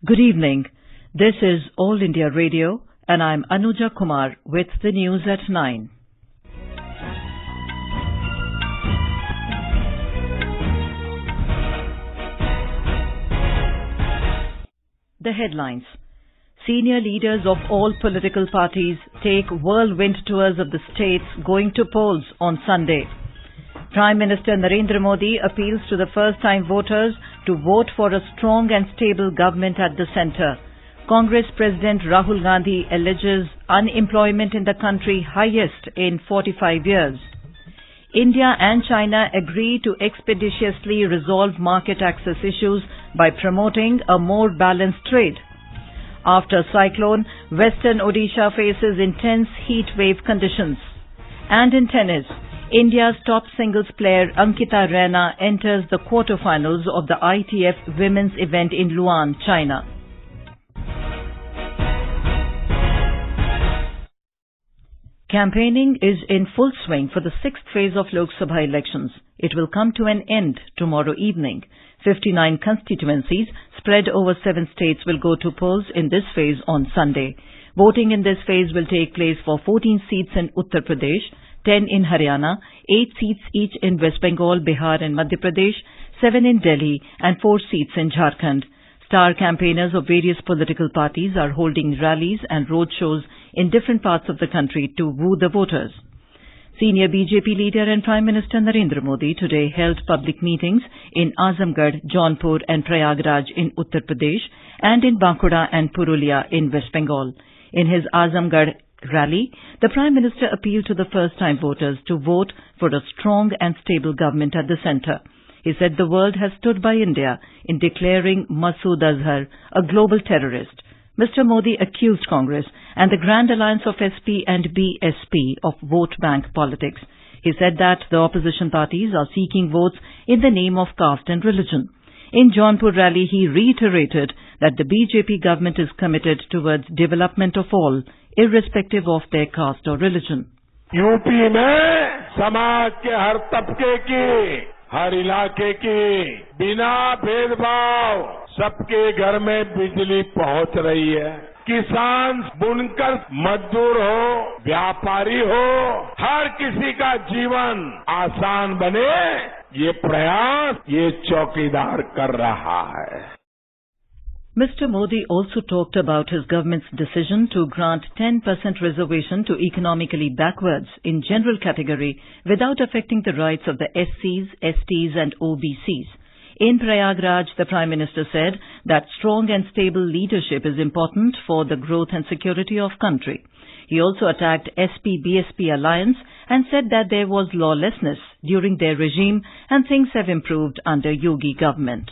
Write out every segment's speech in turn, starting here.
Good evening. This is All India Radio and I'm Anuja Kumar with the news at 9. The headlines. Senior leaders of all political parties take whirlwind tours of the states going to polls on Sunday. Prime Minister Narendra Modi appeals to the first-time voters to vote for a strong and stable government at the centre. Congress President Rahul Gandhi alleges unemployment in the country highest in 45 years. India and China agree to expeditiously resolve market access issues by promoting a more balanced trade. After cyclone, western Odisha faces intense heat wave conditions. And in tennis, India's top singles player Ankita Raina enters the quarterfinals of the ITF women's event in Luan, China. Campaigning is in full swing for the sixth phase of Lok Sabha elections. It will come to an end tomorrow evening. 59 constituencies spread over 7 states will go to polls in this phase on Sunday. Voting in this phase will take place for 14 seats in Uttar Pradesh, 10 in Haryana, 8 seats each in West Bengal, Bihar and Madhya Pradesh, 7 in Delhi and 4 seats in Jharkhand. Star campaigners of various political parties are holding rallies and roadshows in different parts of the country to woo the voters. Senior BJP leader and Prime Minister Narendra Modi today held public meetings in Azamgarh, Jaunpur and Prayagraj in Uttar Pradesh and in Bankura and Purulia in West Bengal. In his Azamgarh rally, the Prime Minister appealed to the first-time voters to vote for a strong and stable government at the centre. He said the world has stood by India in declaring Masood Azhar a global terrorist. Mr. Modi accused Congress and the Grand Alliance of SP and BSP of vote bank politics. He said that the opposition parties are seeking votes in the name of caste and religion. In Jaunpur rally, he reiterated that the BJP government is committed towards development of all, irrespective of their caste or religion. UP में समाज के हर तबके की, हर इलाके की, बिना भेदभाव सबके घर में बिजली पहुंच रही है. किसान, बुनकर, मजदूर हो, व्यापारी हो, हर किसी का जीवन आसान बने, ये प्रयास ये चौकीदार कर रहा है. Mr. Modi also talked about his government's decision to grant 10% reservation to economically backwards in general category without affecting the rights of the SCs, STs and OBCs. In Prayagraj, the Prime Minister said that strong and stable leadership is important for the growth and security of country. He also attacked SP-BSP alliance and said that there was lawlessness during their regime and things have improved under Yogi government.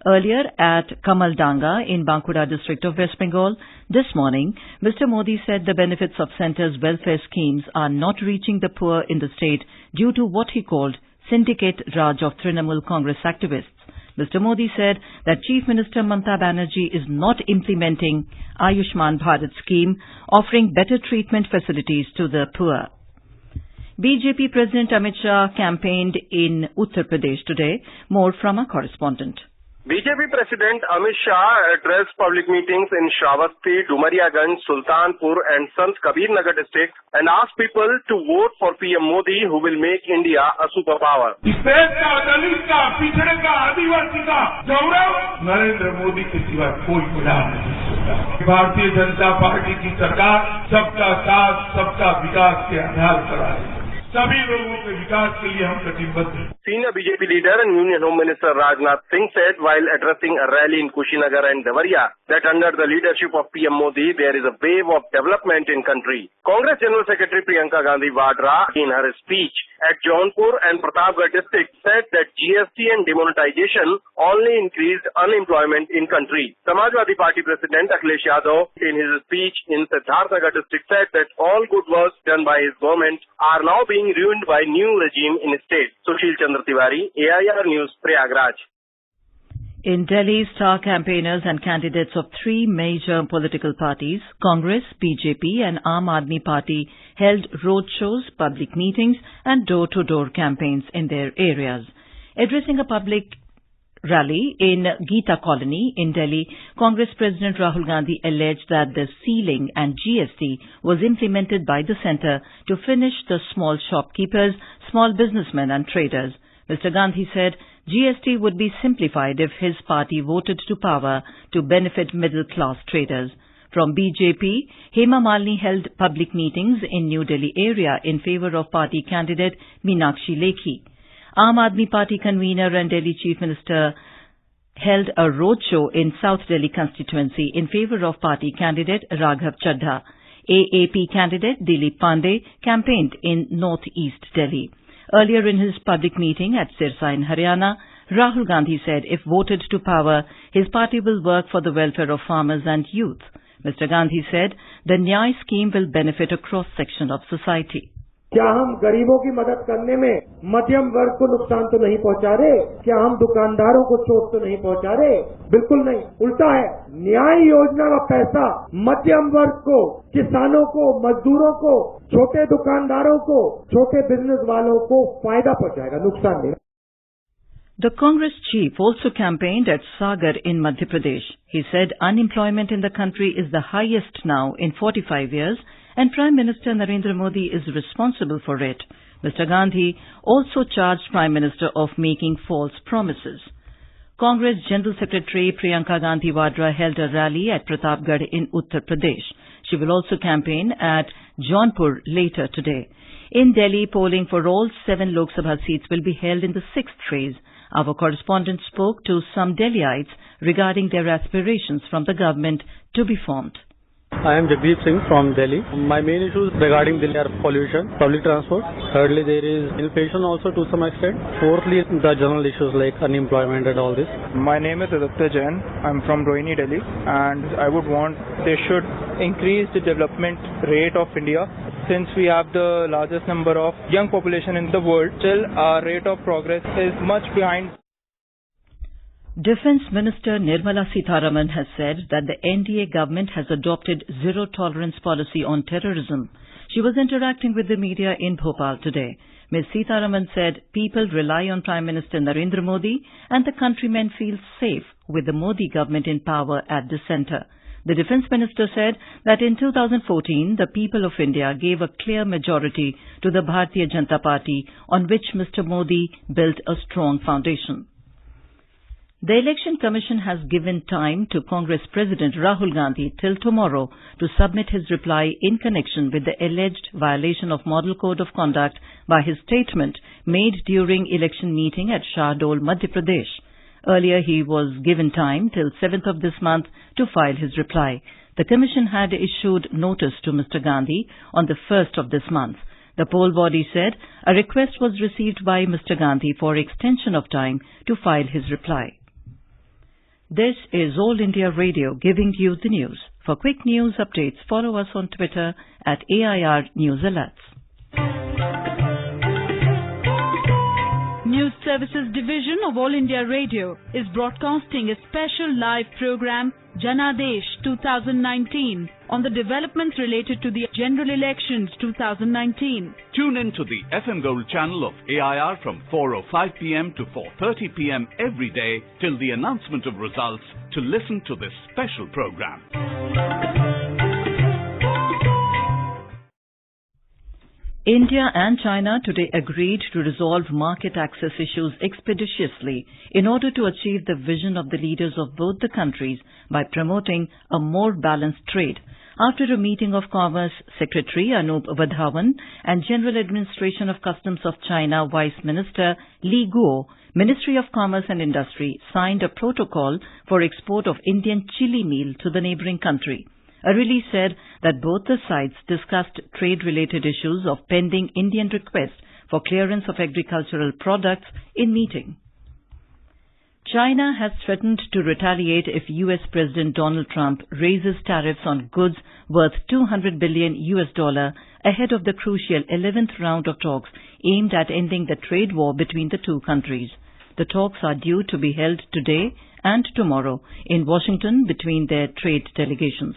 Earlier at Kamaldanga in Bankura district of West Bengal, this morning, Mr. Modi said the benefits of centre's welfare schemes are not reaching the poor in the state due to what he called syndicate Raj of Trinamool Congress activists. Mr. Modi said that Chief Minister Mamata Banerjee is not implementing Ayushman Bharat scheme, offering better treatment facilities to the poor. BJP President Amit Shah campaigned in Uttar Pradesh today. More from our correspondent. BJP President Amit Shah addressed public meetings in Shravasti, Dumariaganj, Sultanpur and Sant Kabir Nagar districts and asked people to vote for PM Modi, who will make India a superpower. इस देश का, दलित का, पिछड़े का, आदिवासी का गौरव नरेंद्र मोदी के सिवा कोई बढ़ा नहीं सकता. भारतीय जनता पार्टी की सरकार सबका साथ, सबका विकास के आधार पर है. सभी लोगों के विकास के लिए हम कटिबद्ध हैं. Senior BJP leader and Union Home Minister Rajnath Singh said while addressing a rally in Kushinagar and Devariya that under the leadership of PM Modi there is a wave of development in country. Congress General Secretary Priyanka Gandhi Vadra in her speech at Jaunpur and Pratapgarh district said that GST and demonetization only increased unemployment in country. Samajwadi Party President Akhilesh Yadav in his speech in Siddharthnagar district said that all good works done by his government are now being ruined by new regime in state. Sushil Chandra Tiwari, AIR News, Prayagraj. In Delhi, star campaigners and candidates of 3 major political parties, Congress, BJP and Aam Aadmi Party, held roadshows, public meetings and door-to-door campaigns in their areas. Addressing a public rally in Geeta Colony in Delhi, Congress President Rahul Gandhi alleged that the ceiling and GST was implemented by the centre to finish the small shopkeepers, small businessmen and traders. Mr. Gandhi said GST would be simplified if his party voted to power to benefit middle-class traders. From BJP, Hema Malini held public meetings in New Delhi area in favour of party candidate Meenakshi Lekhi. Aam Aadmi Party convener and Delhi Chief Minister held a roadshow in South Delhi constituency in favour of party candidate Raghav Chaddha. AAP candidate Dilip Pandey campaigned in North East Delhi. Earlier in his public meeting at Sirsa in Haryana, Rahul Gandhi said if voted to power, his party will work for the welfare of farmers and youth. Mr. Gandhi said the Nyay scheme will benefit a cross-section of society. क्या हम गरीबों की मदद करने में मध्यम वर्ग को नुकसान तो नहीं पहुंचा रहे? क्या हम दुकानदारों को चोट तो नहीं पहुंचा रहे? बिल्कुल नहीं, उल्टा है। न्याय योजना का पैसा मध्यम वर्ग को, किसानों को, मजदूरों को, छोटे दुकानदारों को, छोटे बिजनेस वालों को फायदा पहुंचाएगा, नुकसान नहीं। The Congress chief also campaigned at Sagar in Madhya Pradesh. He said unemployment in the country is the highest now in 45 years and Prime Minister Narendra Modi is responsible for it. Mr. Gandhi also charged Prime Minister of making false promises. Congress General Secretary Priyanka Gandhi Vadra held a rally at Pratapgarh in Uttar Pradesh. She will also campaign at Jaunpur later today. In Delhi, polling for all 7 Lok Sabha seats will be held in the 6th phase. Our correspondent spoke to some Delhiites regarding their aspirations from the government to be formed. I am Jagdeep Singh from Delhi. My main issues regarding Delhi are pollution, public transport. Thirdly, there is inflation also to some extent. Fourthly, the general issues like unemployment and all this. My name is Aditya Jain. I'm from Rohini, Delhi, and I would want they should increase the development rate of India. Since we have the largest number of young population in the world, still our rate of progress is much behind. Defence Minister Nirmala Sitharaman has said that the NDA government has adopted zero-tolerance policy on terrorism. She was interacting with the media in Bhopal today. Ms. Sitharaman said people rely on Prime Minister Narendra Modi and the countrymen feel safe with the Modi government in power at the centre. The Defence Minister said that in 2014, the people of India gave a clear majority to the Bharatiya Janata Party on which Mr. Modi built a strong foundation. The Election Commission has given time to Congress President Rahul Gandhi till tomorrow to submit his reply in connection with the alleged violation of Model Code of Conduct by his statement made during election meeting at Shahdol, Madhya Pradesh. Earlier, he was given time till 7th of this month to file his reply. The Commission had issued notice to Mr. Gandhi on the 1st of this month. The poll body said a request was received by Mr. Gandhi for extension of time to file his reply. This is All India Radio giving you the news. For quick news updates, follow us on Twitter at AIR News Alerts. News Services Division of All India Radio is broadcasting a special live program, Janadesh 2019, on the developments related to the General Elections 2019. Tune in to the FM Gold channel of AIR from 4:05 p.m. to 4:30 p.m. every day till the announcement of results to listen to this special program. India and China today agreed to resolve market access issues expeditiously in order to achieve the vision of the leaders of both the countries by promoting a more balanced trade. After a meeting of Commerce Secretary Anup Vadhavan and General Administration of Customs of China Vice Minister Li Guo, Ministry of Commerce and Industry signed a protocol for export of Indian chili meal to the neighbouring country. A release said that both the sides discussed trade-related issues of pending Indian request for clearance of agricultural products in meeting. China has threatened to retaliate if US President Donald Trump raises tariffs on goods worth $200 billion ahead of the crucial 11th round of talks aimed at ending the trade war between the two countries. The talks are due to be held today and tomorrow in Washington between their trade delegations.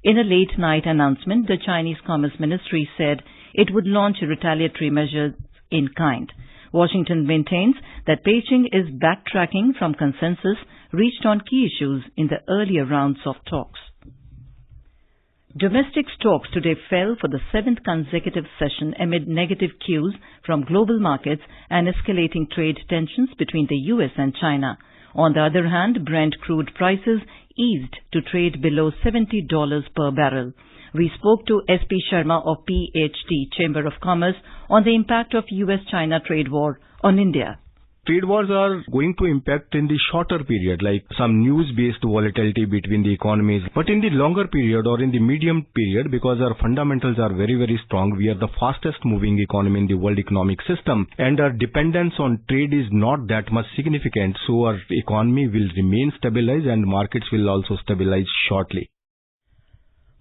In a late-night announcement, the Chinese Commerce Ministry said it would launch retaliatory measures in kind. Washington maintains that Beijing is backtracking from consensus reached on key issues in the earlier rounds of talks. Domestic stocks today fell for the 7th consecutive session amid negative cues from global markets and escalating trade tensions between the US and China. On the other hand, Brent crude prices eased to trade below $70 per barrel. We spoke to SP Sharma of PHD Chamber of Commerce on the impact of US-China trade war on India. Trade wars are going to impact in the shorter period, like some news-based volatility between the economies. But in the longer period or in the medium period, because our fundamentals are very, very strong, we are the fastest moving economy in the world economic system, and our dependence on trade is not that much significant. So our economy will remain stabilized and markets will also stabilize shortly.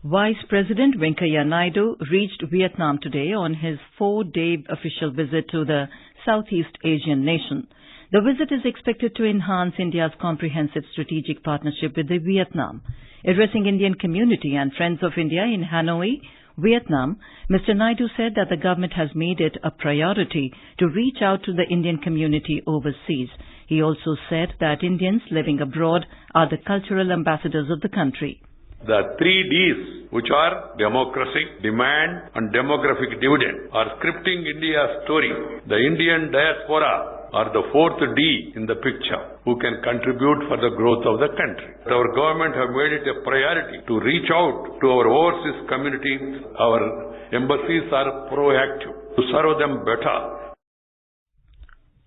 Vice President Venkaiah Naidu reached Vietnam today on his 4-day official visit to the Southeast Asian nation. The visit is expected to enhance India's comprehensive strategic partnership with Vietnam. Addressing Indian community and Friends of India in Hanoi, Vietnam, Mr. Naidu said that the government has made it a priority to reach out to the Indian community overseas. He also said that Indians living abroad are the cultural ambassadors of the country. The 3 Ds, which are democracy, demand and demographic dividend, are scripting India's story. The Indian diaspora are the 4th D in the picture, who can contribute for the growth of the country. Our government have made it a priority to reach out to our overseas communities. Our embassies are proactive to serve them better.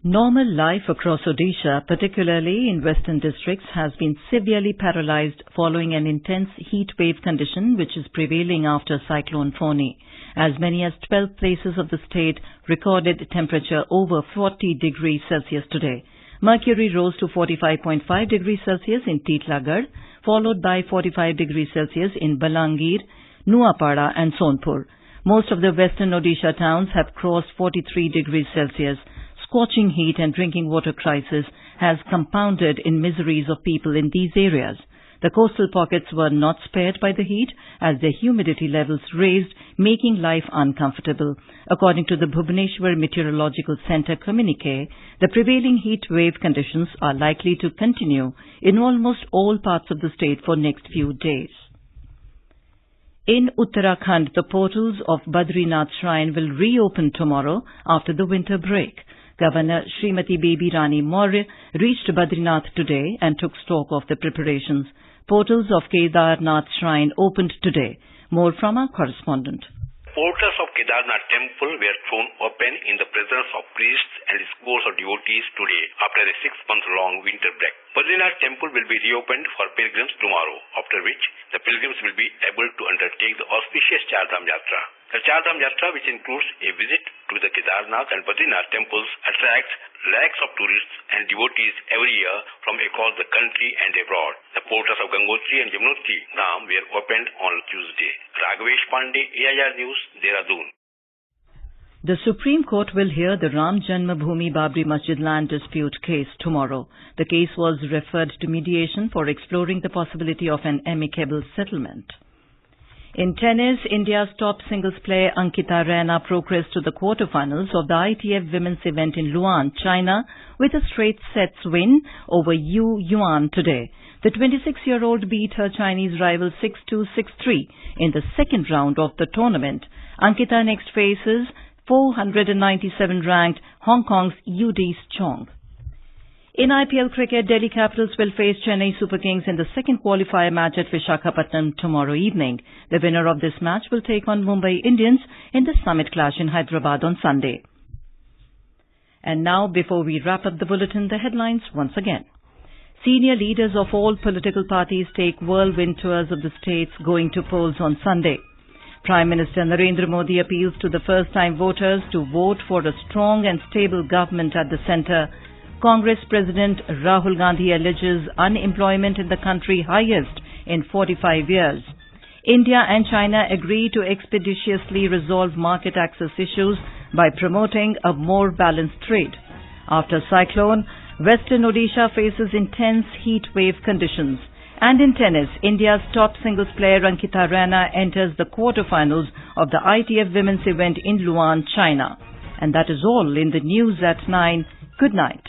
Normal life across Odisha, particularly in western districts, has been severely paralysed following an intense heat wave condition which is prevailing after cyclone Foni. As many as 12 places of the state recorded temperature over 40 degrees Celsius today. Mercury rose to 45.5 degrees Celsius in Titlagarh, followed by 45 degrees Celsius in Balangir, Nuapada and Sonpur. Most of the western Odisha towns have crossed 43 degrees Celsius. Scorching heat and drinking water crisis has compounded in miseries of people in these areas. The coastal pockets were not spared by the heat as their humidity levels raised, making life uncomfortable. According to the Bhubaneswar Meteorological Centre communique, the prevailing heat wave conditions are likely to continue in almost all parts of the state for next few days. In Uttarakhand, the portals of Badrinath Shrine will reopen tomorrow after the winter break. Governor Srimati Baby Rani Maurya reached Badrinath today and took stock of the preparations. Portals of Kedarnath Shrine opened today. More from our correspondent. Portals of Kedarnath Temple were thrown open in the presence of priests and scores of devotees today after a 6-month-long winter break. Badrinath Temple will be reopened for pilgrims tomorrow, after which the pilgrims will be able to undertake the auspicious Char Dham Yatra. The Char Dham Yatra, which includes a visit to the Kedarnath and Badrinath temples, attracts lakhs of tourists and devotees every year from across the country and abroad. The portals of Gangotri and Yamunotri Dham were opened on Tuesday. Raghavesh Pandey, AIR News, Dehradun. The Supreme Court will hear the Ram Janmabhoomi Babri Masjid land dispute case tomorrow. The case was referred to mediation for exploring the possibility of an amicable settlement. In tennis, India's top singles player Ankita Raina progressed to the quarterfinals of the ITF women's event in Luan, China, with a straight sets win over Yu Yuan today. The 26-year-old beat her Chinese rival 6-2, 6-3 in the second round of the tournament. Ankita next faces 497-ranked Hong Kong's Yudis Chong. In IPL cricket, Delhi Capitals will face Chennai Super Kings in the second qualifier match at Visakhapatnam tomorrow evening. The winner of this match will take on Mumbai Indians in the summit clash in Hyderabad on Sunday. And now, before we wrap up the bulletin, the headlines once again. Senior leaders of all political parties take whirlwind tours of the states going to polls on Sunday. Prime Minister Narendra Modi appeals to the first-time voters to vote for a strong and stable government at the centre. Congress President Rahul Gandhi alleges unemployment in the country highest in 45 years. India and China agree to expeditiously resolve market access issues by promoting a more balanced trade. After cyclone, Western Odisha faces intense heat wave conditions. And in tennis, India's top singles player Ankita Raina enters the quarterfinals of the ITF women's event in Luan, China. And that is all in the news at 9. Good night.